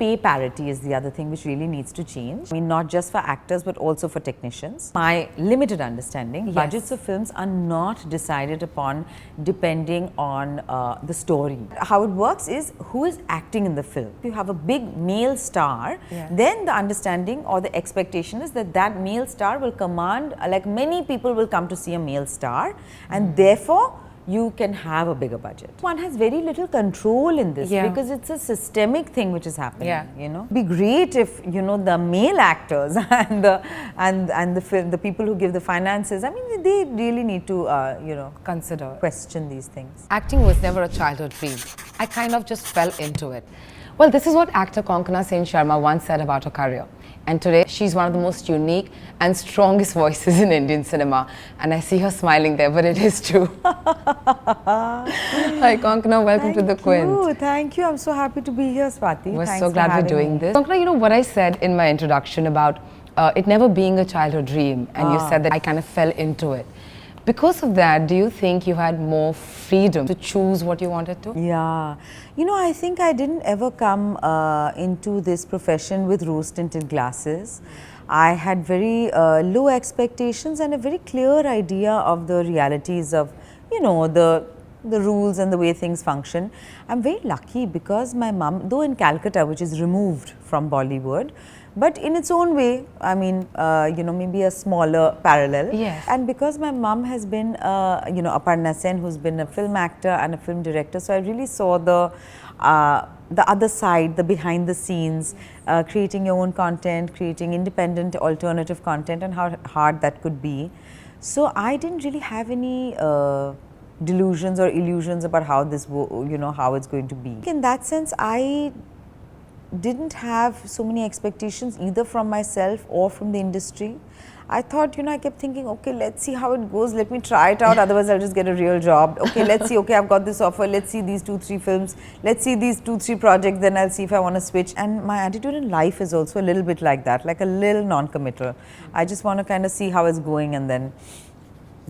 Pay parity is the other thing which really needs to change. I mean, not just for actors but also for technicians. My limited understanding, budgets of films are not decided upon depending on the story. How it works is who is acting in the film. If you have a big male star, then the understanding or the expectation is that that male star will command, like many people will come to see a male star, and therefore you can have a bigger budget. One has very little control in this because it's a systemic thing which is happening. You know, be great if the male actors and the people who give the finances. I mean, they really need to question these things. Acting was never a childhood dream. I kind of just fell into it. Well, this is what actor Konkona Sen Sharma once said about her career. And today, she's one of the most unique and strongest voices in Indian cinema. And I see her smiling there, but it is true. Hi, Konkona, welcome to the Quint. Thank you. I'm so happy to be here, Swati. We're so glad we're doing this. Konkona, you know what I said in my introduction about it never being a childhood dream, and you said that I kind of fell into it. Because of that, do you think you had more freedom to choose what you wanted to? Yeah. You know, I think I didn't ever come into this profession with rose-tinted glasses. I had very low expectations and a very clear idea of the realities of, the rules and the way things function. I'm very lucky because my mum, though in Calcutta, which is removed from Bollywood, but in its own way, I mean, maybe a smaller parallel. Yes. And because my mum has been, Aparna Sen, who's been a film actor and a film director, so I really saw the other side, the behind the scenes, creating your own content, creating independent alternative content, and how hard that could be. So I didn't really have any delusions or illusions about how this, how it's going to be. In that sense, I didn't have so many expectations either from myself or from the industry. I thought, I kept thinking, okay, let's see how it goes, let me try it out, otherwise I'll just get a real job. Okay, let's see, okay, I've got this offer, let's see these 2-3 films, let's see these 2-3 projects, then I'll see if I want to switch. And my attitude in life is also a little bit like that, like a little non-committal. I just want to kind of see how it's going and then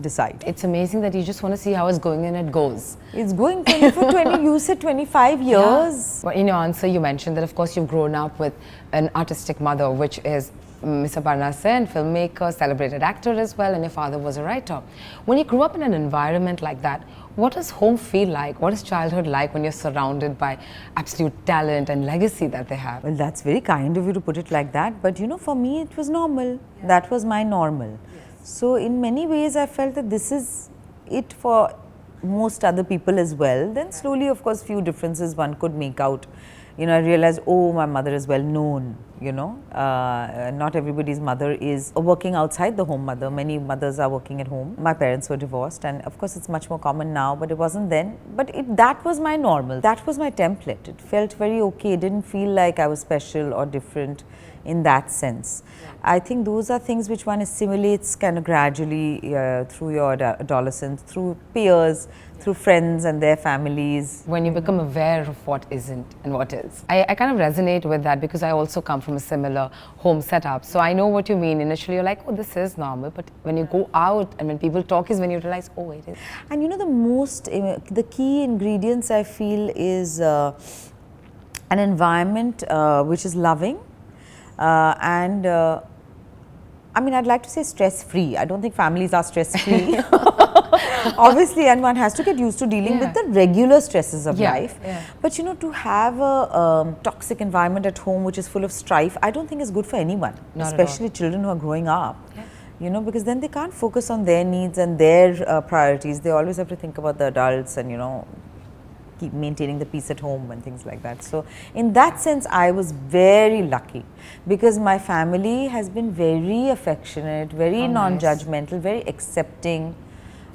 decide. It's amazing that you just want to see how it's going and it goes. It's going for 20, you said 25 years. Yeah. Well, in your answer, you mentioned that of course you've grown up with an artistic mother, which is Miss Aparna Sen, filmmaker, celebrated actor as well, and your father was a writer. When you grew up in an environment like that, what does home feel like? What is childhood like when you're surrounded by absolute talent and legacy that they have? Well, that's very kind of you to put it like that, but for me it was normal. That was my normal. So in many ways I felt that this is it for most other people as well. Then slowly, of course, few differences one could make out. I realized, oh, my mother is well known, not everybody's mother is a working outside the home mother. Many mothers are working at home. My parents were divorced, and of course it's much more common now, but it wasn't then. But that was my normal. That was my template. It felt very okay. It didn't feel like I was special or different in that sense. I think those are things which one assimilates kind of gradually through your adolescence, through peers, through friends and their families. When you become aware of what isn't and what is. I kind of resonate with that because I also come from a similar home setup. So I know what you mean. Initially you're like, oh, this is normal. But when you go out and when people talk is when you realize, oh, it is. And the key ingredients I feel is an environment which is loving. I'd like to say stress-free. I don't think families are stress-free. Obviously, and one has to get used to dealing with the regular stresses of life. But to have a toxic environment at home which is full of strife, I don't think is good for anyone, especially children who are growing up. Because then they can't focus on their needs and their priorities. They always have to think about the adults and keep maintaining the peace at home and things like that. So in that sense, I was very lucky because my family has been very affectionate, very non-judgmental, very accepting,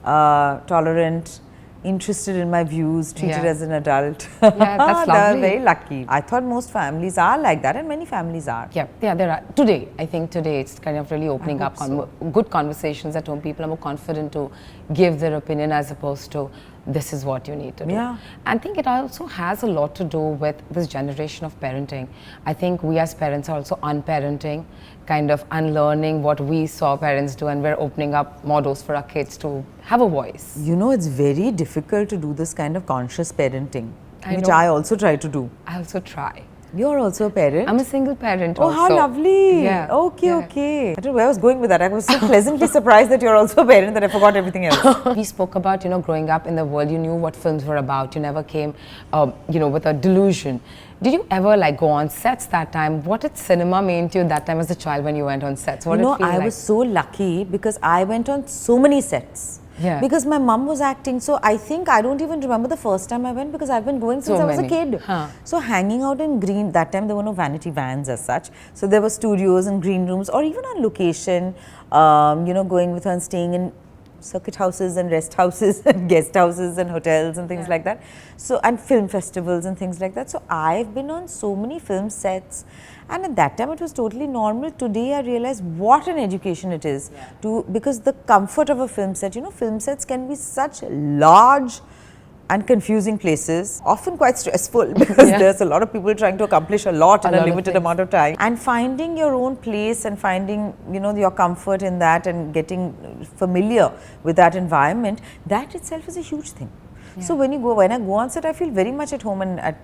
tolerant, interested in my views, treated as an adult. Yeah, that's lovely. They're very lucky. I thought most families are like that, and many families are. Yeah, there are. Today, I think today it's kind of really opening up good conversations at home. People are more confident to give their opinion as opposed to this is what you need to do. Yeah. I think it also has a lot to do with this generation of parenting. I think we as parents are also unparenting, kind of unlearning what we saw parents do, and we're opening up models for our kids to have a voice. It's very difficult to do this kind of conscious parenting, which I also try to do. I also try. You're also a parent? I'm a single parent Oh, also. how lovely. Yeah. Okay, yeah. okay. I don't know where I was going with that. I was so pleasantly surprised that you're also a parent that I forgot everything else. We spoke about, growing up in the world, you knew what films were about. You never came, with a delusion. Did you ever go on sets that time? What did cinema mean to you that time as a child when you went on sets? What did it feel like? I was so lucky because I went on so many sets. Yeah. Because my mum was acting, so I think I don't even remember the first time I went because I've been going since I was a kid. Huh. So hanging out in green, that time there were no vanity vans as such. So there were studios and green rooms, or even on location, going with her and staying in circuit houses and rest houses and guest houses and hotels and things like that. So, and film festivals and things like that. So I've been on so many film sets, and at that time it was totally normal. Today I realize what an education it is because the comfort of a film set, film sets can be such large and confusing places, often quite stressful because there's a lot of people trying to accomplish a lot in a limited amount of time. And finding your own place and finding, your comfort in that and getting familiar with that environment, that itself is a huge thing. So when I go on set, I feel very much at home and at,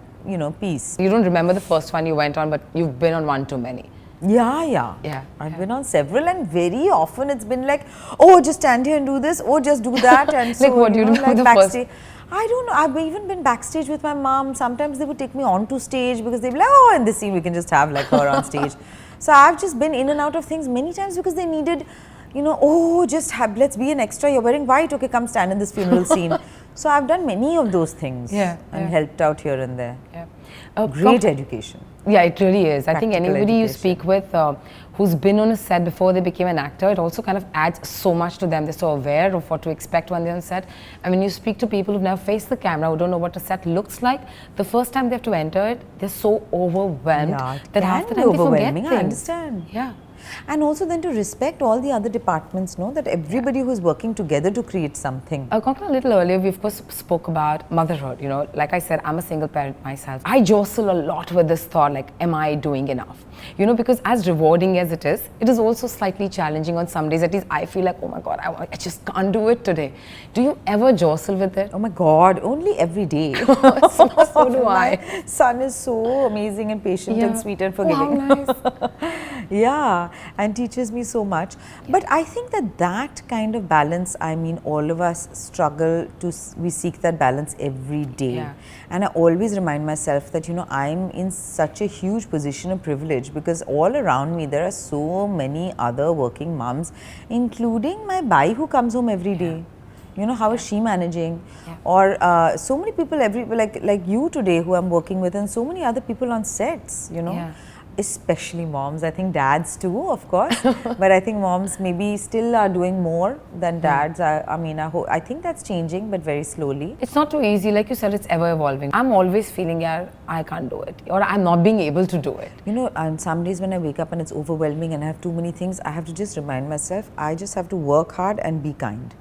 peace. You don't remember the first one you went on, but you've been on one too many. Yeah. I've been on several, and very often it's been like, oh, just stand here and do this, oh, just do that. And so, what do you remember the backstage. first? I don't know. I've even been backstage with my mom. Sometimes they would take me onto stage because they'd be like, oh, in this scene we can just have her on stage. So I've just been in and out of things many times because they needed, let's be an extra. You're wearing white. Okay, come stand in this funeral scene. So I've done many of those things and helped out here and there. Great education. Yeah, it really is. I think Practical anybody you education. speak with who's been on a set before they became an actor, it also kind of adds so much to them. They're so aware of what to expect when they're on set. And when you speak to people who've never faced the camera, who don't know what a set looks like, the first time they have to enter it, they're so overwhelmed that half the time they forget things. I understand. Yeah. And also then to respect all the other departments, that everybody who's working together to create something. Konkona, a little earlier, we of course spoke about motherhood. Like I said, I'm a single parent myself. I jostle a lot with this thought, am I doing enough? Because as rewarding as it is also slightly challenging on some days. At least I feel like, oh my God, I just can't do it today. Do you ever jostle with it? Oh my God, only every day. so do I. My son is so amazing and patient and sweet and forgiving. Oh, how nice. Yeah, and teaches me so much. But I think that kind of balance, all of us struggle we seek that balance every day. Yeah. And I always remind myself that, I'm in such a huge position of privilege because all around me there are so many other working moms, including my bai who comes home every day. How is she managing? Or so many people, like you today who I'm working with, and so many other people on sets, especially moms. I think dads too, of course, but I think moms maybe still are doing more than dads. I think that's changing, but very slowly. It's not too easy. Like you said, it's ever evolving. I'm always feeling, I can't do it, or I'm not being able to do it. And some days when I wake up and it's overwhelming and I have too many things, I have to just remind myself, I just have to work hard and be kind.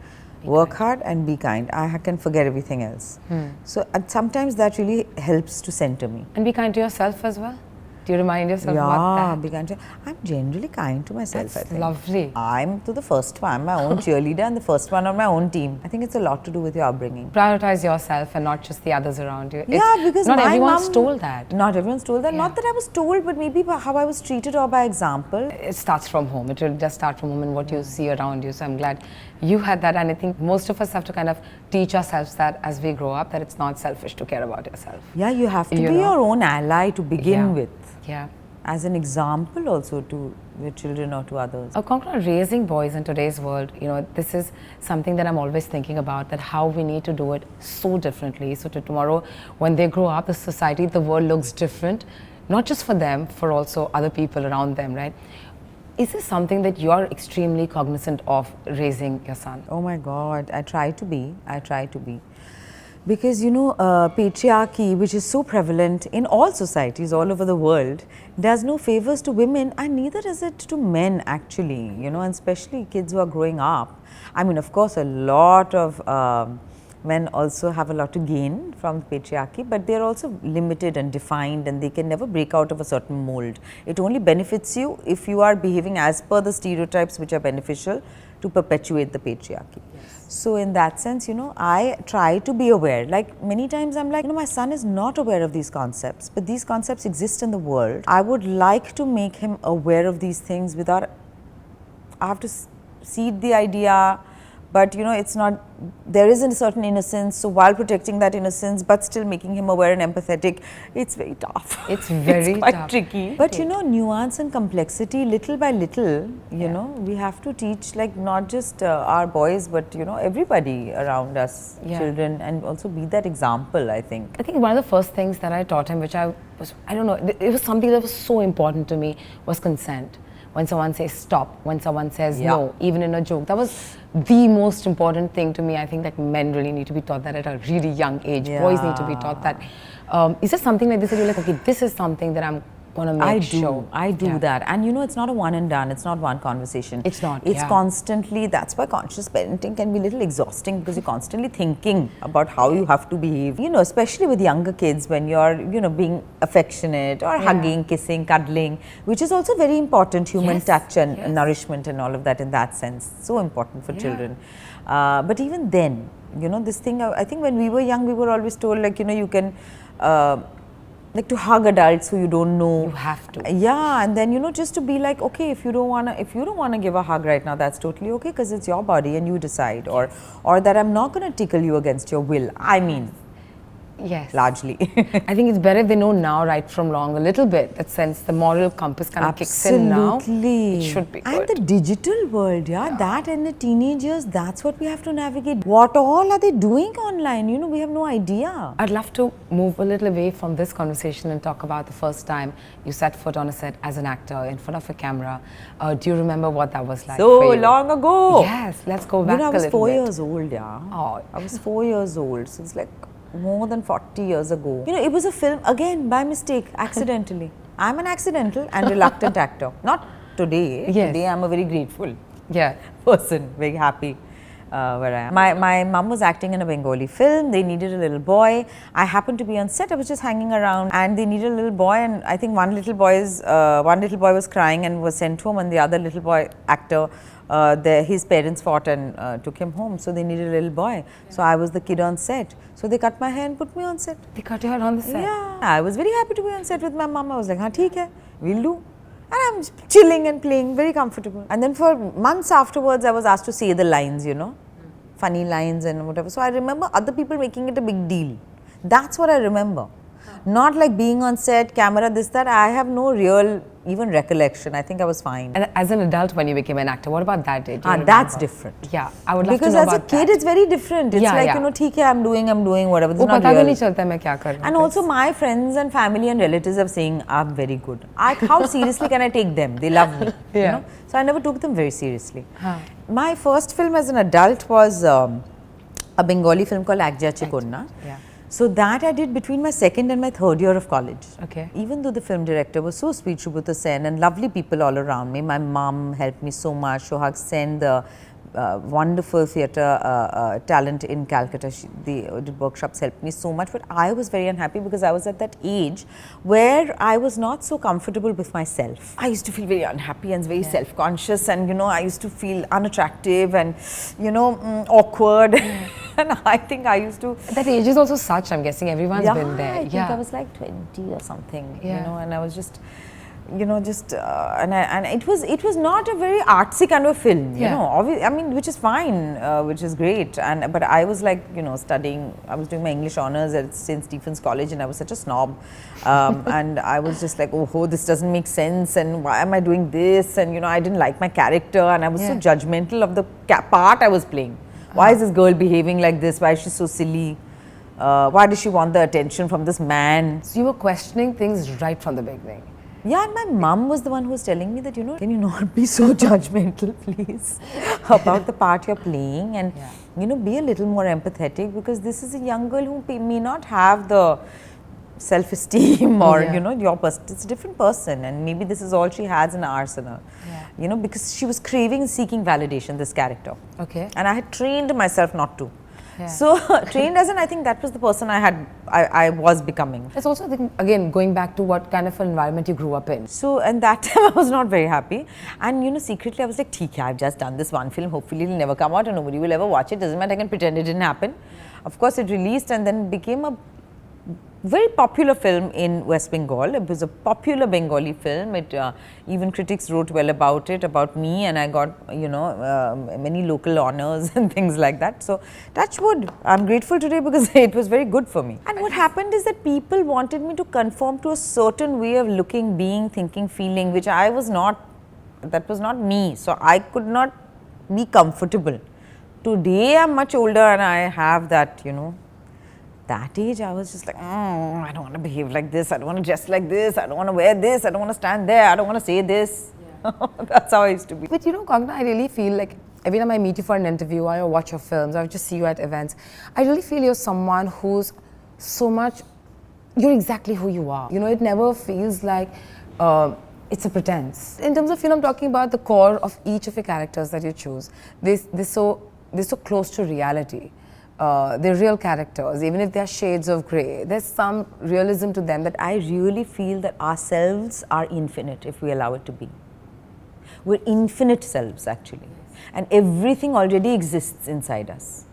Work hard and be kind. I can forget everything else. So sometimes that really helps to center me. And be kind to yourself as well. Do you remind yourself about that? Be kind to. I'm generally kind to myself. That's I think. lovely. I'm the first one. I'm my own cheerleader and the first one on my own team. I think it's a lot to do with your upbringing. Prioritize yourself and not just the others around you. Because not my everyone's mom, told that. Not everyone's told that. Not that I was told, but maybe how I was treated or by example. It starts from home. It will just start from home and what you see around you. So I'm glad you had that, and I think most of us have to kind of teach ourselves that as we grow up, that it's not selfish to care about yourself. Yeah, you have to be your own ally to begin with. Yeah. As an example also to your children or to others. Konkona, raising boys in today's world, this is something that I'm always thinking about, that how we need to do it so differently. So to tomorrow, when they grow up, the society, the world looks different, not just for them, for also other people around them, right? Is this something that you're extremely cognizant of raising your son? Oh my God, I try to be. Because patriarchy, which is so prevalent in all societies all over the world, does no favors to women, and neither does it to men actually, and especially kids who are growing up. Of course, a lot of men also have a lot to gain from the patriarchy, but they are also limited and defined, and they can never break out of a certain mold. It only benefits you if you are behaving as per the stereotypes which are beneficial to perpetuate the patriarchy. So in that sense, you know, I try to be aware. Like many times I'm like, you know, my son is not aware of these concepts, but these concepts exist in the world. I would like to make him aware of these things without, I have to seed the idea, but you know, it's not, there is a certain innocence, so while protecting that innocence but still making him aware and empathetic, it's very tough. It's very it's quite tough. tricky. But you know, nuance and complexity, little by little, you know, we have to teach, like not just our boys, but you know, everybody around us, children, and also be that example, I think. I think one of the first things that I taught him, which I don't know, it was something that was so important to me, was consent. When someone says stop, when someone says no, even in a joke. That was the most important thing to me. I think that men really need to be taught that at a really young age. Boys need to be taught that. Is there something like this that you're like, okay, this is something that I'm going to make sure? I do that. And you know, it's not a one and done. It's not one conversation. It's not. It's constantly, that's why conscious parenting can be a little exhausting, because you're constantly thinking about how you have to behave. You know, especially with younger kids, when you're, you know, being affectionate or hugging, kissing, cuddling, which is also very important, human touch and nourishment and all of that in that sense. So important for children. But even then, you know, this thing, I think when we were young, we were always told, like, you know, you can like to hug adults who you don't know. You have to. Yeah, and then, you know, just to be like, okay, if you don't wanna give a hug right now, that's totally okay, because it's your body and you decide, or that I'm not going to tickle you against your will. I mean, largely. I think it's better if they know now right from wrong a little bit. That sense, the moral compass kind of kicks in now. It should be good. And the digital world, that and the teenagers, that's what we have to navigate. What all are they doing online? You know, we have no idea. I'd love to move a little away from this conversation and talk about the first time you set foot on a set as an actor in front of a camera. Do you remember what that was like so long ago? Yes, let's go back a little bit. I was 4 years old, Oh. I was 4 years old, so it's like more than 40 years ago. You know, it was a film, again, by mistake, accidentally. I'm an accidental and reluctant actor. Not today. Today I'm a very grateful person, very happy where I am. My mum was acting in a Bengali film. They needed a little boy. I happened to be on set. I was just hanging around, and they needed a little boy, and I think one little boy was crying and was sent home, and the other little boy actor, his parents fought and took him home, so they needed a little boy. So I was the kid on set. So they cut my hair and put me on set. They cut your hair on the set? Yeah. I was very happy to be on set with my mom. I was like, हाँ ठीक है, we'll do. And I'm chilling and playing, very comfortable. And then for months afterwards, I was asked to say the lines, you know, funny lines and whatever. So I remember other people making it a big deal. That's what I remember. Not like being on set, camera, this, that. I have no real even recollection. I think I was fine. And as an adult, when you became an actor, what about that age? That's different. Yeah, I would love to know about about that. Because as a kid, it's very different. It's like, you know, theek hai, I'm doing whatever. It's not real. Nahi chalta main kya kar raha hu. And also my friends and family and relatives are saying, I'm very good. How seriously can I take them? They love me. You know? So I never took them very seriously. My first film as an adult was a Bengali film called Ekjache Konna. So that I did between my second and my third year of college. Okay. Even though the film director was so sweet, Shubhuta Sen, and lovely people all around me. My mom helped me so much. Shohag Sen, the wonderful theatre talent in Calcutta, they did workshops, helped me so much. But I was very unhappy because I was at that age where I was not so comfortable with myself. I used to feel very unhappy and very self-conscious, and you know, I used to feel unattractive and, you know, awkward. And I think I used to... That age is also such, I'm guessing everyone's been there. I think I was like 20 or something, you know, and I was just... You know, and it was not a very artsy kind of film, you know. I mean, which is fine, which is great. But I was like, you know, studying. I was doing my English honors at St. Stephen's College, and I was such a snob. And I was just like, oh, this doesn't make sense, and why am I doing this? And you know, I didn't like my character, and I was so judgmental of the part I was playing. Why is this girl behaving like this? Why is she so silly? Why does she want the attention from this man? So you were questioning things right from the beginning. Yeah, and my mum was the one who was telling me that, you know, can you not be so judgmental, please, about the part you're playing, and, you know, be a little more empathetic, because this is a young girl who may not have the self-esteem or, you know, your person. It's a different person, and maybe this is all she has in her arsenal, you know, because she was craving, seeking validation, this character. Okay. And I had trained myself not to. So trained as in, I think that was the person I was becoming. It's also, I think, again, going back to what kind of an environment you grew up in. So, and that time I was not very happy. And you know, secretly I was like, "Theek hai, I've just done this one film, hopefully it'll never come out and nobody will ever watch it. Doesn't matter, I can pretend it didn't happen." Of course, it released and then became a very popular film in West Bengal. It was a popular Bengali film. It even critics wrote well about it, about me, and I got, you know, many local honors and things like that. So touch wood, I'm grateful today because it was very good for me. And what happened is that people wanted me to conform to a certain way of looking, being, thinking, feeling, which I was not. That was not me. So I could not be comfortable. Today I'm much older and I have that, you know. That age, I was just like, I don't want to behave like this, I don't want to dress like this, I don't want to wear this, I don't want to stand there, I don't want to say this. Yeah. That's how I used to be. But you know, Konkona, I really feel like every time I meet you for an interview or I watch your films or I just see you at events, I really feel you're someone who's so much, you're exactly who you are. You know, it never feels like it's a pretense. In terms of, you know, I'm talking about the core of each of your characters that you choose. They're so close to reality. They're real characters, even if they're shades of grey. There's some realism to them that I really feel that ourselves are infinite if we allow it to be. We're infinite selves actually, and everything already exists inside us.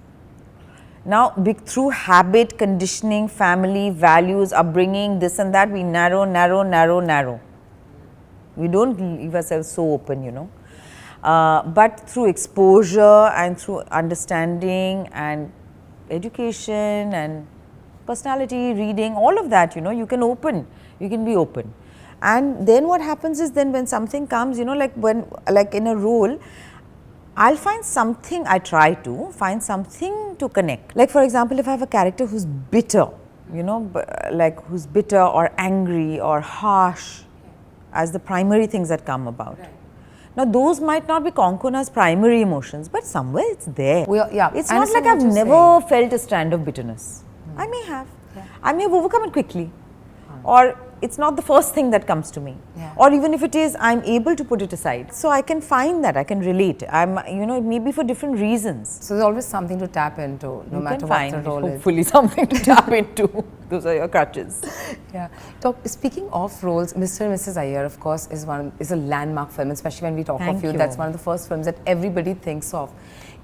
Now, through habit, conditioning, family, values, upbringing, this and that, we narrow. We don't leave ourselves so open, you know. But through exposure and through understanding and education and personality, reading, all of that, you know, you can be open. And then what happens is, then when something comes, you know, like in a role, I'll find something, I try to find something to connect. Like for example, if I have a character who's bitter, you know, like who's bitter or angry or harsh as the primary things that come about. Right. Now, those might not be Konkona's primary emotions, but somewhere it's there. It's not like I've never felt a strand of bitterness. I may have. I may have overcome it quickly. Or it's not the first thing that comes to me. Or even if it is, I'm able to put it aside. So I can find that, I can relate. You know, it may be for different reasons. So there's always something to tap into, no matter what the role is. Hopefully something to tap into. Those are your crutches. Yeah. Speaking of roles, Mr. and Mrs. Iyer, of course, is a landmark film, especially when we talk of you. That's one of the first films that everybody thinks of.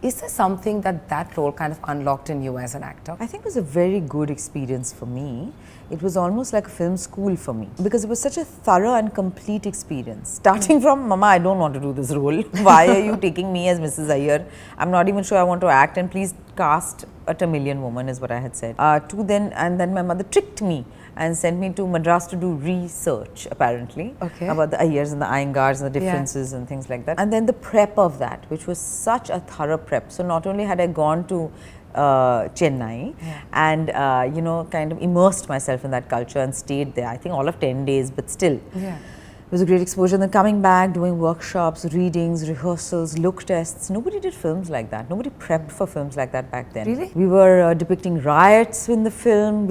Is there something that role kind of unlocked in you as an actor? I think it was a very good experience for me. It was almost like a film school for me because it was such a thorough and complete experience. Starting from, Mama, I don't want to do this role. Why are you taking me as Mrs. Iyer? I'm not even sure I want to act, and please cast a Tamilian woman is what I had said. And then my mother tricked me and sent me to Madras to do research, apparently, about the Iyers and the Iyengars and the differences and things like that. And then the prep of that, which was such a thorough prep. So not only had I gone to Chennai and you know, kind of immersed myself in that culture and stayed there, I think all of 10 days, but still. It was a great exposure. And then coming back, doing workshops, readings, rehearsals, look tests. Nobody did films like that. Nobody prepped for films like that back then. Really? We were depicting riots in the film.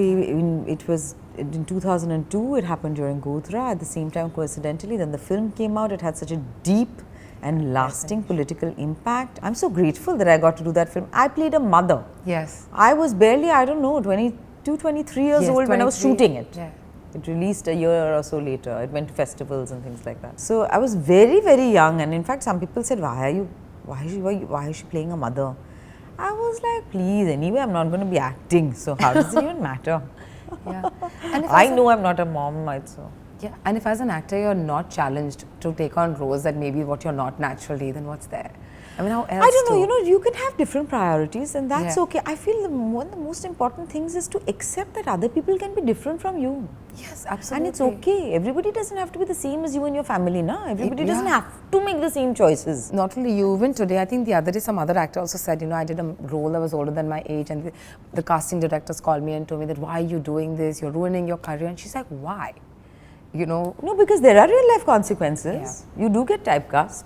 It was in 2002. It happened during Godhra. At the same time, coincidentally, then the film came out. It had such a deep and lasting political impact. I'm so grateful that I got to do that film. I played a mother. Yes. I was barely, I don't know, 22, 23 years old when I was shooting it. It released a year or so later. It went to festivals and things like that. So I was very, very young, and in fact, some people said, "Why is she playing a mother?" I was like, "Please, anyway, I'm not going to be acting. So how does it even matter?" And I know I'm not a mom, so. Yeah, and if as an actor you're not challenged to take on roles that maybe what you're not naturally, then what's there? I mean, how else? I don't know, you know, you can have different priorities, and that's okay. I feel one of the most important things is to accept that other people can be different from you. Yes, absolutely. And it's okay. Everybody doesn't have to be the same as you and your family, na? Everybody doesn't have to make the same choices. Not only you, even today, I think the other day some other actor also said, you know, I did a role that was older than my age, and the casting directors called me and told me that, why are you doing this? You're ruining your career. And she's like, why? You know? No, because there are real life consequences. You do get typecast.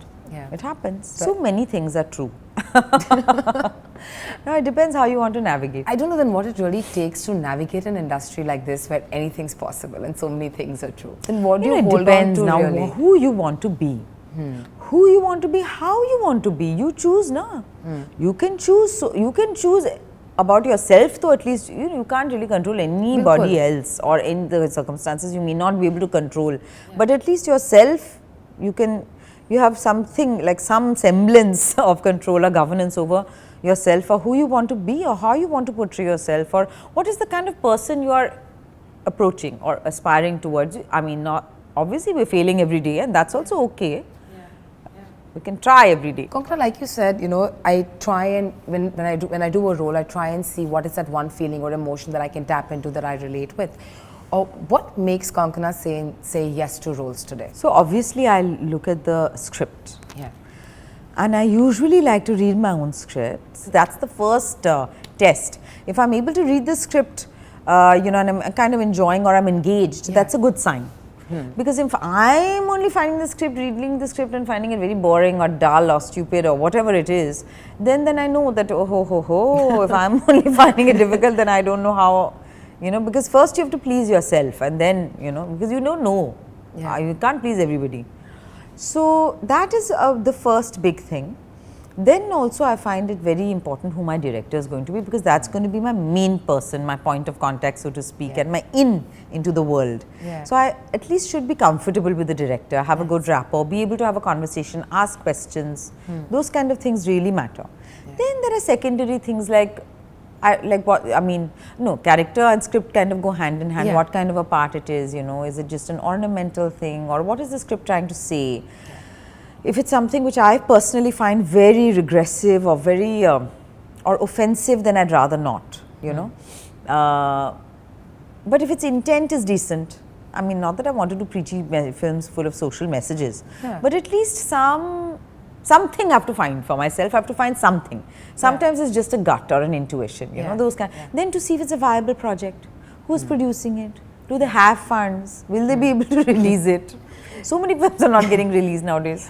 It happens. But so many things are true. No, it depends how you want to navigate. I don't know then what it really takes to navigate an industry like this where anything's possible and so many things are true. Then what do you hold depends on to now really? Who you want to be. Who you want to be, how you want to be. You choose, na? You can choose. So you can choose about yourself, though, at least you can't really control anybody else, or in the circumstances you may not be able to control. But at least yourself, you have something like some semblance of control or governance over yourself, or who you want to be, or how you want to portray yourself, or what is the kind of person you are approaching or aspiring towards. I mean, not obviously we're failing every day, and that's also okay. We can try every day. Konkona, like you said, I try and when I do a role, I try and see what is that one feeling or emotion that I can tap into, that I relate with. Or what makes Konkona say yes to roles today? So obviously I look at the script. Yeah. And I usually like to read my own scripts. That's the first test. If I'm able to read the script, and I'm kind of enjoying, or I'm engaged, that's a good sign. Because if I'm only finding the script, reading the script and finding it very boring or dull or stupid or whatever it is, then I know that, if I'm only finding it difficult, then I don't know how, because first you have to please yourself, and then, because you don't know, you can't please everybody. So that is the first big thing. Then also I find it very important who my director is going to be, because that's going to be my main person, my point of contact, so to speak, and my into the world. So I at least should be comfortable with the director, have a good rapport, be able to have a conversation, ask questions. Those kind of things really matter. Then there are secondary things like, character and script kind of go hand in hand. What kind of a part it is, is it just an ornamental thing, or what is the script trying to say? If it's something which I personally find very regressive or very or offensive, then I'd rather not, but if its intent is decent, I mean, not that I want to do preachy films full of social messages, but at least something I have to find for myself. I have to find something. Sometimes it's just a gut or an intuition, those kind. Then to see if it's a viable project, who's producing it, do they have funds, will they be able to release it? So many films are not getting released nowadays.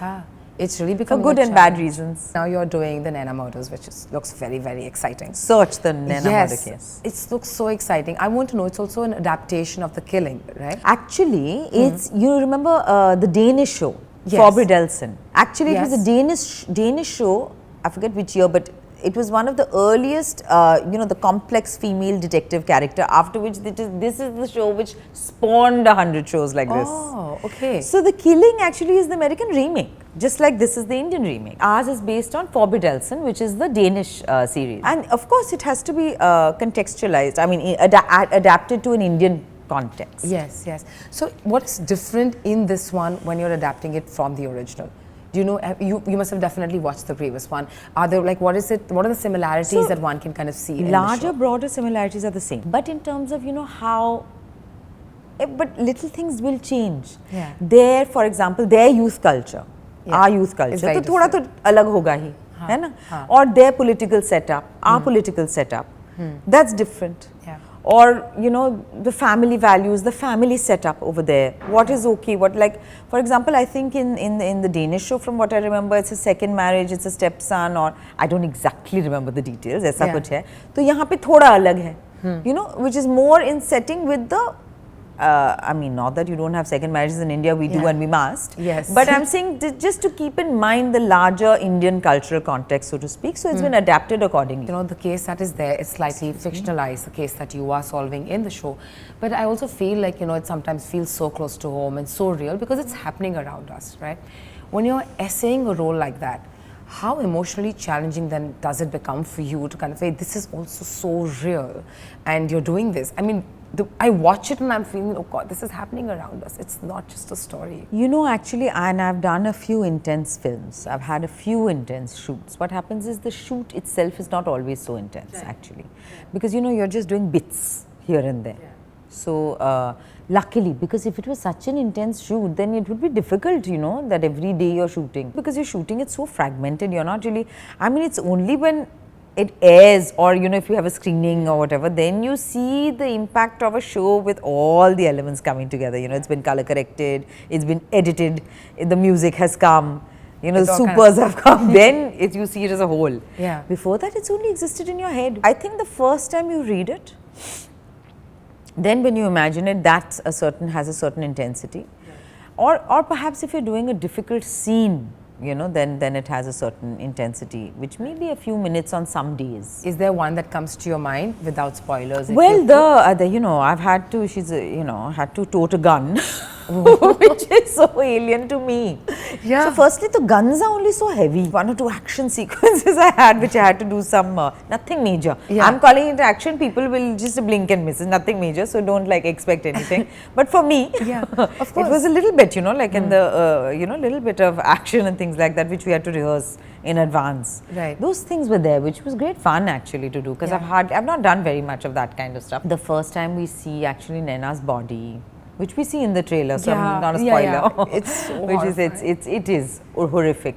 It's really becoming for good and bad reasons. Now you're doing the Naina murders, which looks very, very exciting. Search the Naina murder case. It looks so exciting. I want to know, it's also an adaptation of The Killing, right? Actually, it's, you remember the Danish show, Forbridelsen. Actually, it was a Danish show, I forget which year, but it was one of the earliest, the complex female detective character, after which this is the show which spawned 100 shows like this. Oh, okay. So The Killing actually is the American remake, just like this is the Indian remake. Ours is based on Forbridelsen, which is the Danish series. And of course, it has to be contextualized, I mean, adapted to an Indian context. Yes, yes. So what's different in this one when you're adapting it from the original? You must have definitely watched the previous one. Are there, like, what are the similarities that one can kind of see in larger, broader similarities are the same. But in terms of, how, but little things will change. Their, for example, their youth culture, our youth culture, तो थोड़ा तो अलग होगा ही, है ना? Or their political setup, our political setup, that's different. Or, the family values, the family setup over there, what is okay, what, like, for example, I think in the Danish show, from what I remember, it's a second marriage, it's a stepson, or I don't exactly remember the details, ऐसा कुछ है, तो यहाँ पे थोड़ा अलग है, which is more in setting with the, I mean, not that you don't have second marriages in India, we do and we must. But I'm saying just to keep in mind the larger Indian cultural context, so to speak. So it's been adapted accordingly. The case that is there is slightly fictionalized, the case that you are solving in the show. But I also feel like, it sometimes feels so close to home and so real because it's happening around us, right? When you're essaying a role like that, how emotionally challenging then does it become for you to kind of say, this is also so real and you're doing this? I mean, I watch it and I'm feeling, oh God, this is happening around us. It's not just a story. Actually, and I've done a few intense films. I've had a few intense shoots. What happens is the shoot itself is not always so intense, actually. Because, you're just doing bits here and there. So, luckily, because if it was such an intense shoot, then it would be difficult, that every day you're shooting. Because you're shooting it so fragmented, you're not really, I mean, it's only when it airs, or if you have a screening or whatever, then you see the impact of a show with all the elements coming together. It's been color corrected, it's been edited, the music has come, the supers have come, then you see it as a whole. Before that, it's only existed in your head. I think the first time you read it, then when you imagine it, has a certain intensity. Or perhaps if you're doing a difficult scene, then it has a certain intensity, which may be a few minutes on some days. Is there one that comes to your mind without spoilers? Well, I've had to, had to tote a gun, which is so alien to me. Yeah. So firstly, the guns are only so heavy. 1 or 2 action sequences I had, which I had to do some, nothing major. Yeah. I'm calling it action, people will just blink and miss, it's nothing major, so don't expect anything. But for me, of course. it was a little bit, in the, little bit of action and things like that, which we had to rehearse in advance. Right. Those things were there, which was great fun actually to do, because I've not done very much of that kind of stuff. The first time we see actually Naina's body, which we see in the trailer, so I'm not a spoiler. It's so it is horrific.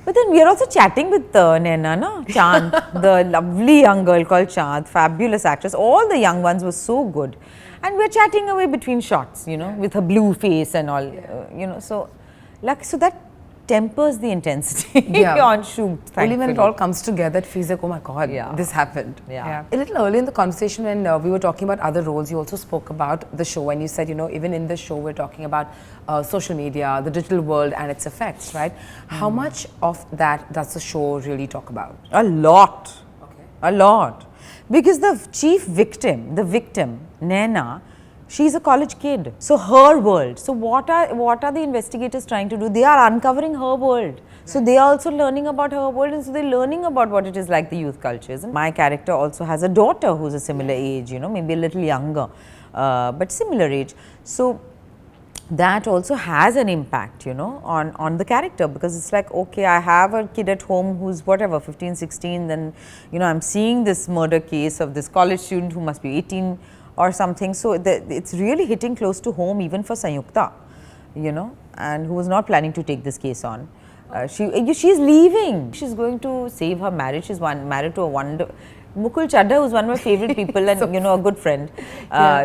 But then we are also chatting with Naina, no? Chand, the lovely young girl called Chand, fabulous actress. All the young ones were so good. And we are chatting away between shots, with her blue face and all, so that tempers the intensity on shoot. Only when it all comes together, it feels like, oh my God, this happened. Yeah. A little early in the conversation, when we were talking about other roles, you also spoke about the show, and you said, even in the show, we're talking about social media, the digital world, and its effects, right? How much of that does the show really talk about? A lot. Okay. A lot. Because the chief victim, Naina, she's a college kid. So her world. So what are the investigators trying to do? They are uncovering her world. So they are also learning about her world, and so they're learning about what it is like, the youth cultures. And my character also has a daughter who's a similar age, maybe a little younger, but similar age. So that also has an impact, on the character, because it's like, okay, I have a kid at home who's whatever, 15, 16, then, I'm seeing this murder case of this college student who must be 18 or something. So it's really hitting close to home even for Sanyukta, and who was not planning to take this case on. She's leaving. She's going to save her marriage. She's married to Mukul Chadha, who's one of my favorite people and a good friend.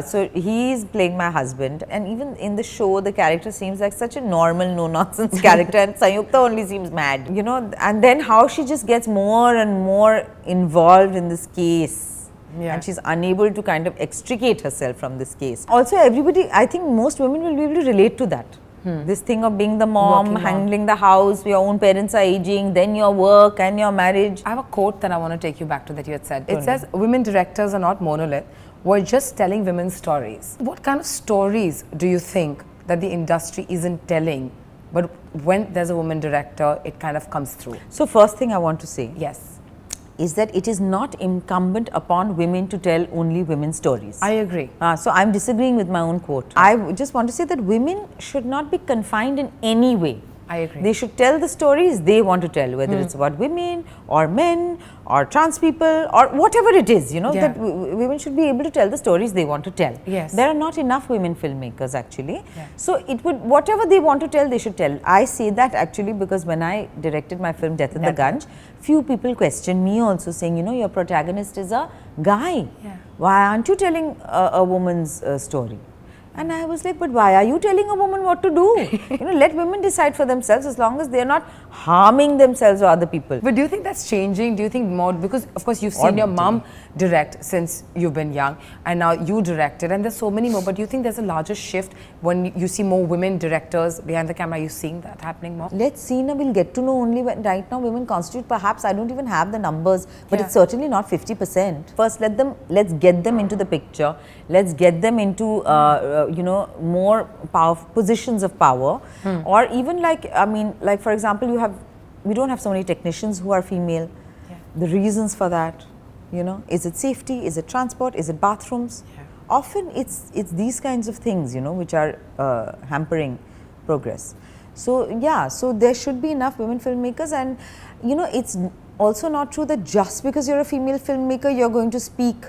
So he's playing my husband, and even in the show the character seems like such a normal, no nonsense character, and Sanyukta only seems mad, and then how she just gets more and more involved in this case. And she's unable to kind of extricate herself from this case. Also, I think most women will be able to relate to that. This thing of being the mom, handling the house, your own parents are aging, then your work and your marriage. I have a quote that I want to take you back to that you had said. It says, women directors are not monolith, we're just telling women's stories. What kind of stories do you think that the industry isn't telling, but when there's a woman director, it kind of comes through? So first thing I want to say. Yes. Is that it is not incumbent upon women to tell only women's stories. I agree. So I'm disagreeing with my own quote. I just want to say that women should not be confined in any way. I agree. They should tell the stories they want to tell, whether it's about women or men or trans people or whatever it is, that women should be able to tell the stories they want to tell. Yes. There are not enough women filmmakers actually. So whatever they want to tell, they should tell. I say that actually because when I directed my film Death in the Gunj, few people questioned me also, saying, your protagonist is a guy. Why aren't you telling a woman's story? And I was like, but why are you telling a woman what to do? Let women decide for themselves, as long as they are not harming themselves or other people. But do you think that's changing? Do you think more, because of course you've seen your mom direct since you've been young, and now you directed, and there's so many more, but do you think there's a larger shift when you see more women directors behind the camera? Are you seeing that happening more? Let's see, we'll get to know only when right now women constitute, perhaps, I don't even have the numbers, but it's certainly not 50%. First, let's get them into the picture. Let's get them into, more powerful positions of power, or even like for example, we don't have so many technicians who are female. The reasons for that, is it safety, is it transport, is it bathrooms? Often it's these kinds of things, which are hampering progress. So so there should be enough women filmmakers, and it's also not true that just because you're a female filmmaker, you're going to speak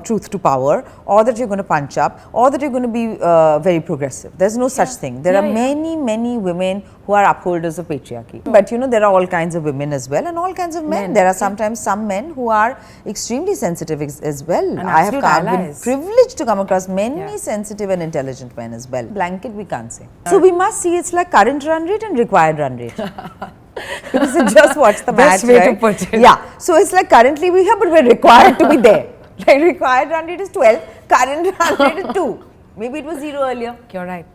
truth to power, or that you're going to punch up, or that you're going to be very progressive. There's no such thing. There are many women who are upholders of patriarchy. But there are all kinds of women as well, and all kinds of men. There are sometimes some men who are extremely sensitive as well. And I have been privileged to come across many sensitive and intelligent men as well. Blanket we can't say. So we must see it's like current run rate and required run rate. Because you just watch the match, Best way to put it. Yeah. So it's like currently we're here, but we're required to be there. Like required run rate is 12, current run rate is 2. Maybe it was 0 earlier. You're right.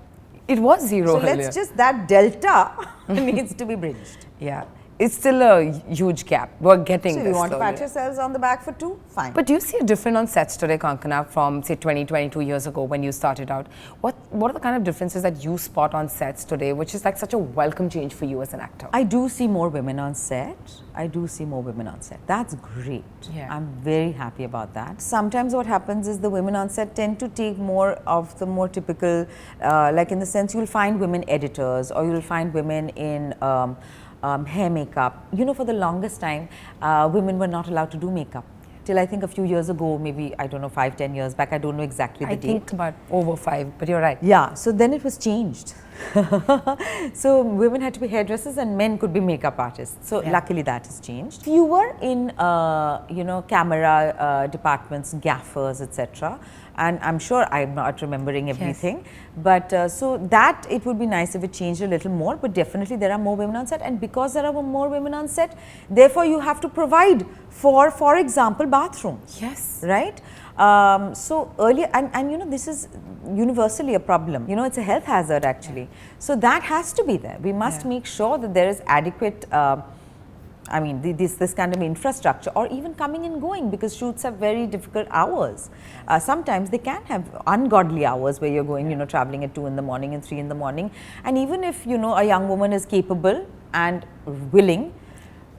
It was 0 earlier. So let's just, that delta needs to be bridged. Yeah. It's still a huge gap. We're getting So this you want to slowly. pat yourselves on the back for 2? Fine. But do you see a difference on sets today, Konkona, from say 20, 22 years ago when you started out? What are the kind of differences that you spot on sets today, which is like such a welcome change for you as an actor? I do see more women on set. That's great. Yeah. I'm very happy about that. Sometimes what happens is the women on set tend to take more of the more typical, like in the sense you'll find women editors or you'll find women in hair makeup. You know, for the longest time, women were not allowed to do makeup. Till I think a few years ago, maybe, I don't know, 5, 10 years back, I don't know exactly the I date. think about over 5, but you're right. Yeah, so then it was changed. So women had to be hairdressers and men could be makeup artists. So luckily that has changed. Fewer in, you know, camera departments, gaffers, etc. And I'm sure I'm not remembering everything. Yes. But so that it would be nice if it changed a little more, but definitely there are more women on set, and because there are more women on set, therefore you have to provide for example, bathrooms. Yes. Right? So earlier, and you know, this is universally a problem. You know, it's a health hazard actually. Yeah. So that has to be there. We must make sure that there is adequate I mean, this kind of infrastructure, or even coming and going, because shoots have very difficult hours. Sometimes they can have ungodly hours where you're going, you know, traveling at 2 in the morning and 3 in the morning. And even if, you know, a young woman is capable and willing,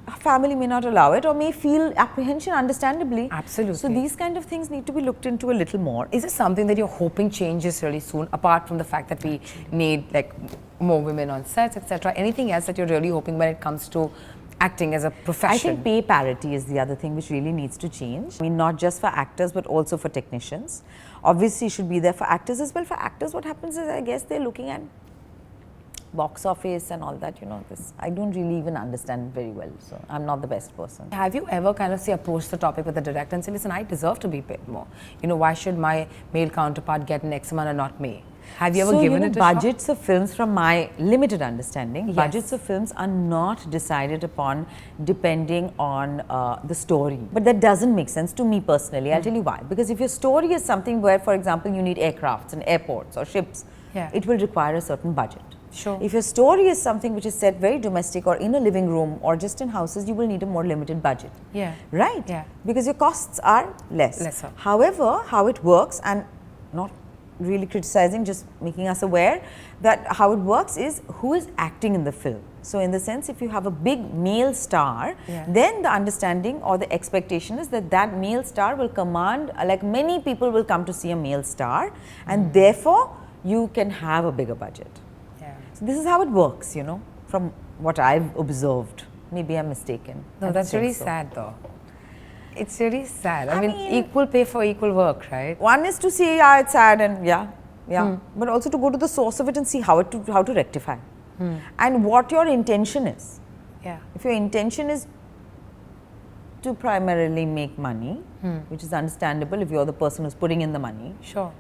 her family may not allow it or may feel apprehension, understandably. Absolutely. So these kind of things need to be looked into a little more. Is this something that you're hoping changes really soon, apart from the fact that we need like more women on sets, etc.? Anything else that you're really hoping when it comes to acting as a profession? I think pay parity is the other thing which really needs to change. I mean, not just for actors, but also for technicians. Obviously, it should be there for actors as well. For actors, what happens is, I guess they're looking at box office and all that, you know, this. I don't really even understand very well, so I'm not the best person. Have you ever kind of, say, approached the topic with the director and say, listen, I deserve to be paid more. You know, why should my male counterpart get an X amount and not me? Have you ever given it a shot? Budgets of films, from my limited understanding, budgets of films are not decided upon depending on the story. But that doesn't make sense to me personally. I'll tell you why. Because if your story is something where, for example, you need aircrafts and airports or ships, it will require a certain budget. Sure. If your story is something which is set very domestic or in a living room or just in houses, you will need a more limited budget. Yeah. Right? Yeah. Because your costs are lesser. However, how it works, and not really criticizing, just making us aware that how it works is who is acting in the film. So in the sense, if you have a big male star, then the understanding or the expectation is that that male star will command, like many people will come to see a male star, and therefore you can have a bigger budget. So this is how it works, you know, from what I've observed. Maybe I'm mistaken. No, that's really sad though. It's really sad. I mean, equal pay for equal work, right? One is to say, yeah, it's sad, and but also to go to the source of it and see how to rectify, and what your intention is. Yeah. If your intention is to primarily make money, which is understandable if you're the person who's putting in the money,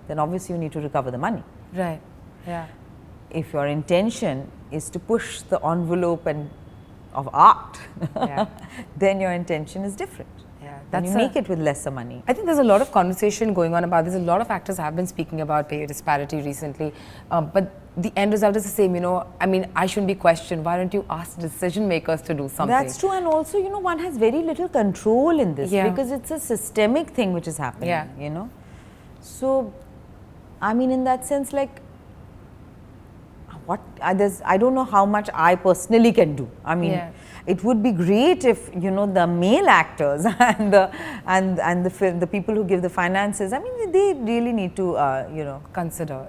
then obviously you need to recover the money. Right. Yeah. If your intention is to push the envelope of art, then your intention is different. Then you make it with lesser money. I think there's a lot of conversation going on about this. A lot of actors have been speaking about pay disparity recently, but the end result is the same. You know, I mean, I shouldn't be questioned. Why don't you ask decision makers to do something? That's true, and also, you know, one has very little control in this because it's a systemic thing which is happening. You know, so I mean, in that sense, like, I don't know how much I personally can do. I mean, it would be great if, you know, the male actors and the people who give the finances, I mean, they really need to, you know,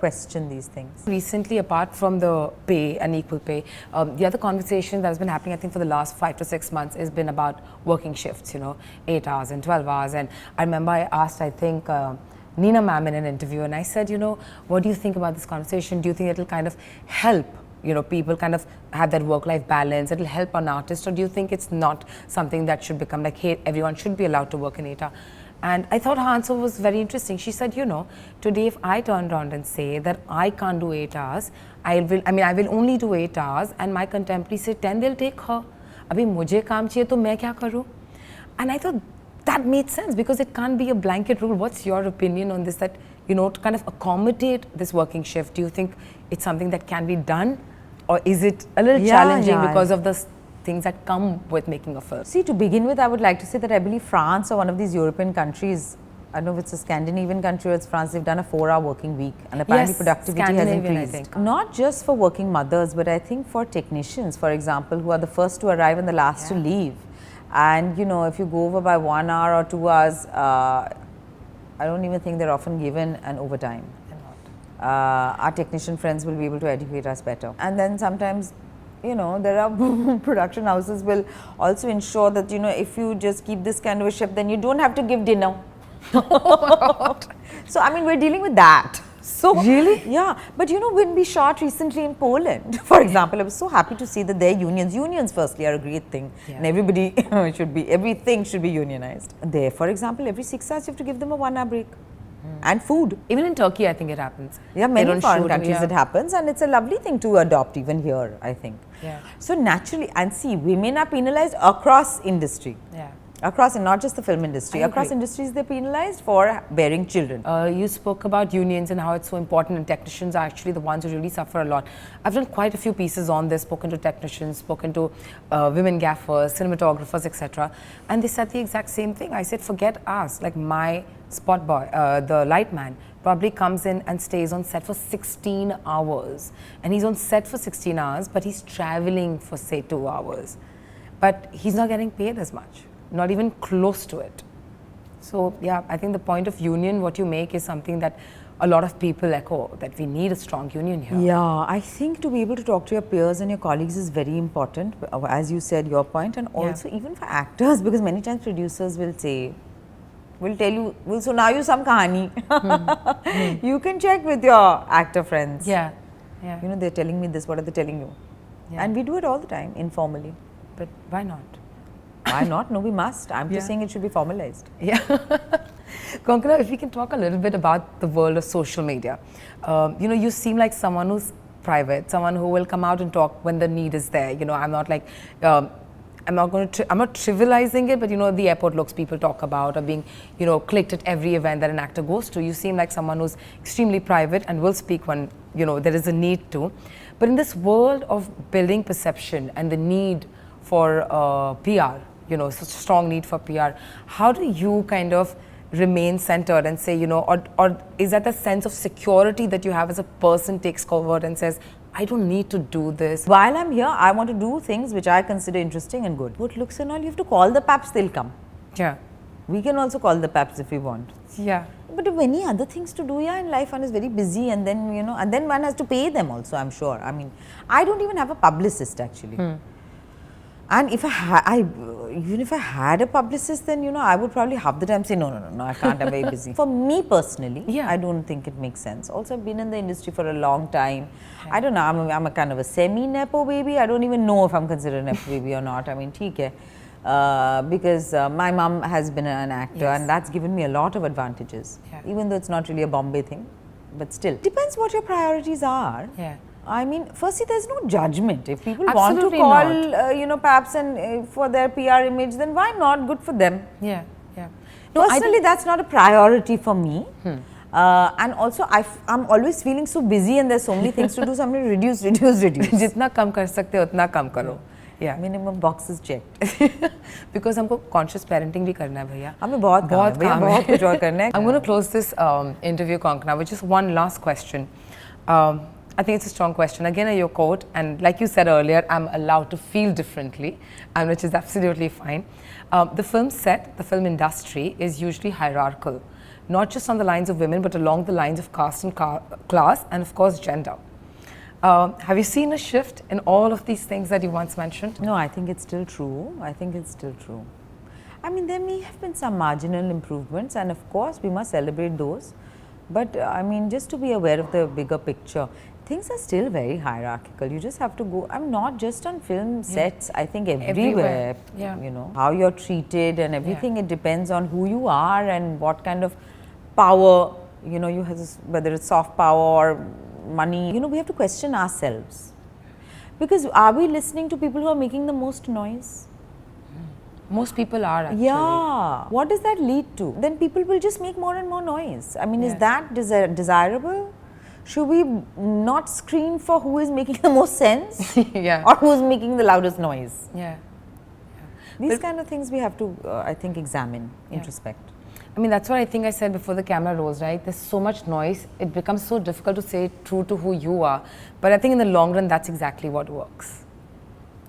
question these things. Recently, apart from the pay and equal pay, the other conversation that has been happening, I think, for the last 5 to 6 months has been about working shifts, you know, 8 hours and 12 hours. And I remember I asked, I think, Nina ma'am in an interview, and I said, you know, what do you think about this conversation? Do you think it'll kind of help, you know, people kind of have that work-life balance? It'll help an artist, or do you think it's not something that should become like, hey, everyone should be allowed to work in 8 hours? And I thought her answer was very interesting. She said, you know, today if I turn around and say that I can't do 8 hours, I will only do 8 hours, and my contemporaries say 10, they'll take her. Abhi mujhe kaam chahiye, to main kya karu? And I thought that made sense, because it can't be a blanket rule. What's your opinion on this, that, you know, to kind of accommodate this working shift? Do you think it's something that can be done? or is it a little Yeah, challenging yeah. because of the things that come with making a film? See, to begin with, I would like to say that I believe France or one of these European countries, I don't know if it's a Scandinavian country or it's France, they've done a 4-hour working week and apparently Yes, productivity has Scandinavian, I increased. think. Not just for working mothers, but I think for technicians, for example, who are the first to arrive and the last to leave. And you know, if you go over by 1 hour or 2 hours, I don't even think they're often given an overtime. Our technician friends will be able to educate us better. And then sometimes, you know, there are production houses will also ensure that, you know, if you just keep this kind of a shift, then you don't have to give dinner. So, I mean, we're dealing with that. So, Really? Yeah. But, you know, when we shot recently in Poland, for example, I was so happy to see that their unions firstly are a great thing. And everybody everything should be unionized. There, for example, every 6 hours you have to give them a 1 hour break. And food. Even in Turkey, I think it happens. Yeah, They many don't foreign shoot, countries it happens, and it's a lovely thing to adopt even here, I think. Yeah. So naturally, and see, women are penalized across industry. Yeah. Across, and not just the film industry. I Across agree. industries, they're penalized for bearing children. You spoke about unions and how it's so important, and technicians are actually the ones who really suffer a lot. I've done quite a few pieces on this, spoken to technicians, spoken to women gaffers, cinematographers, etc. And they said the exact same thing. I said, forget us, like my spot boy, the light man, probably comes in and stays on set for 16 hours. And he's on set for 16 hours, but he's traveling for say 2 hours. But he's not getting paid as much, not even close to it. So yeah, I think the point of union, what you make, is something that a lot of people echo, that we need a strong union here. Yeah, I think to be able to talk to your peers and your colleagues is very important, as you said, your point, and also even for actors, because many times producers will say, will tell you, will sunaw you some kahani. You can check with your actor friends. Yeah, yeah. You know, they're telling me this, what are they telling you? Yeah. And we do it all the time, informally. But why not? Why not? No, we must. I'm just saying it should be formalized. Yeah. Konkona, if we can talk a little bit about the world of social media. You know, you seem like someone who's private, someone who will come out and talk when the need is there. You know, I'm not like, I'm not trivializing it, but you know, the airport looks people talk about, or being, you know, clicked at every event that an actor goes to. You seem like someone who's extremely private and will speak when, you know, there is a need to. But in this world of building perception and the need for PR, you know, such a strong need for PR, how do you kind of remain centered and say, you know, or is that the sense of security that you have as a person takes forward and says, I don't need to do this? While I'm here, I want to do things which I consider interesting and good. Good looks and all, you have to call the paps, they'll come. Yeah. We can also call the paps if we want. Yeah. But if any other things to do, yeah, in life one is very busy, and then, you know, and then one has to pay them also, I'm sure. I mean, I don't even have a publicist actually. And if even if I had a publicist, then, you know, I would probably half the time say, no, I can't, I'm very busy. For me personally, I don't think it makes sense. Also, I've been in the industry for a long time. I don't know, I'm a kind of a semi-nepo baby. I don't even know if I'm considered a nepo baby or not. I mean, theek hai. Because my mom has been an actor, and that's given me a lot of advantages. Even though it's not really a Bombay thing, but still. Depends what your priorities are. I mean, firstly, there's no judgment. If people want to call, you know, paps and for their PR image, then why not? Good for them. Yeah. Personally, that's not a priority for me. And also, I'm always feeling so busy and there's so many things to do, so I'm going to reduce. Jitna kam kar sakte ho, utna kam karo. Yeah. Minimum boxes checked. Because हमको conscious parenting भी करना है भैया. हमें बहुत कुछ और करना है. I'm going to close this interview, Konkona, with just one last question. I think it's a strong question. Again, your quote, and like you said earlier, I'm allowed to feel differently, and which is absolutely fine. The film set, the film industry is usually hierarchical, not just on the lines of women, but along the lines of caste and class, and of course, gender. Have you seen a shift in all of these things that you once mentioned? No, I think it's still true. I mean, there may have been some marginal improvements, and of course, we must celebrate those. But I mean, just to be aware of the bigger picture, things are still very hierarchical. You just have to go, I'm not just on film sets, I think everywhere. You know, how you're treated and everything, it depends on who you are and what kind of power, you know, you have, whether it's soft power or money. You know, we have to question ourselves. Because are we listening to people who are making the most noise? Most people are actually. Yeah. What does that lead to? Then people will just make more and more noise. I mean, is that desirable? should we not screen for who is making the most sense? Yeah. Or who is making the loudest noise? Yeah. These kind of things we have to, I think, examine, introspect. I mean, that's what I think I said before the camera rolls, right? There's so much noise, it becomes so difficult to stay true to who you are. But I think in the long run, that's exactly what works.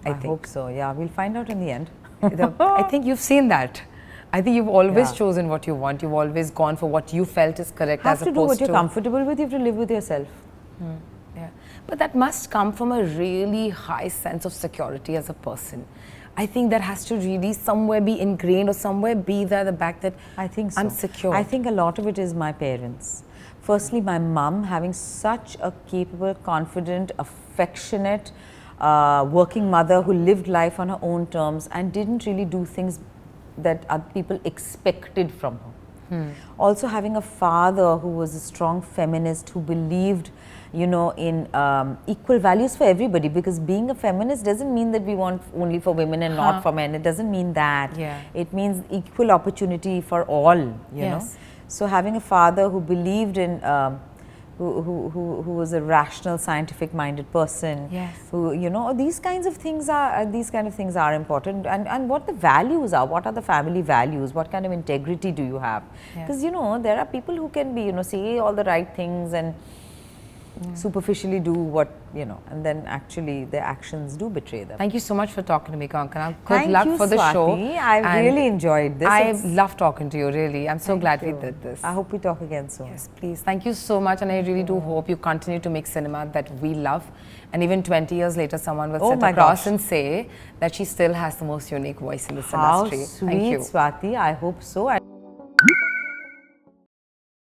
I hope so, yeah. We'll find out in the end. I think you've seen that. I think you've always chosen what you want. You've always gone for what you felt is correct as opposed to... You have to do what you're comfortable with. You have to live with yourself. Yeah. But that must come from a really high sense of security as a person. I think that has to really somewhere be ingrained or somewhere be there, the back that I think so. I'm secure. I think a lot of it is my parents. Firstly, my mum having such a capable, confident, affectionate, working mother who lived life on her own terms and didn't really do things that other people expected from her. Also having a father who was a strong feminist who believed, you know, in equal values for everybody, because being a feminist doesn't mean that we want only for women and not for men. It doesn't mean that. It means equal opportunity for all, you know. So having a father who believed in who was a rational, scientific-minded person, who, you know, these kind of things are important, and what the values are. What are the family values? What kind of integrity do you have? Because you know, there are people who can be, you know, say all the right things and superficially do what, you know, and then actually their actions do betray them. Thank you so much for talking to me, Konkona. Good luck for the show. I really enjoyed this. I love talking to you, really. I'm so glad we did this. I hope we talk again soon. Yes, please. Thank you so much, and I really do hope you continue to make cinema that we love. And even 20 years later, someone will sit across and say that she still has the most unique voice in this industry. How sweet, Swati. I hope so.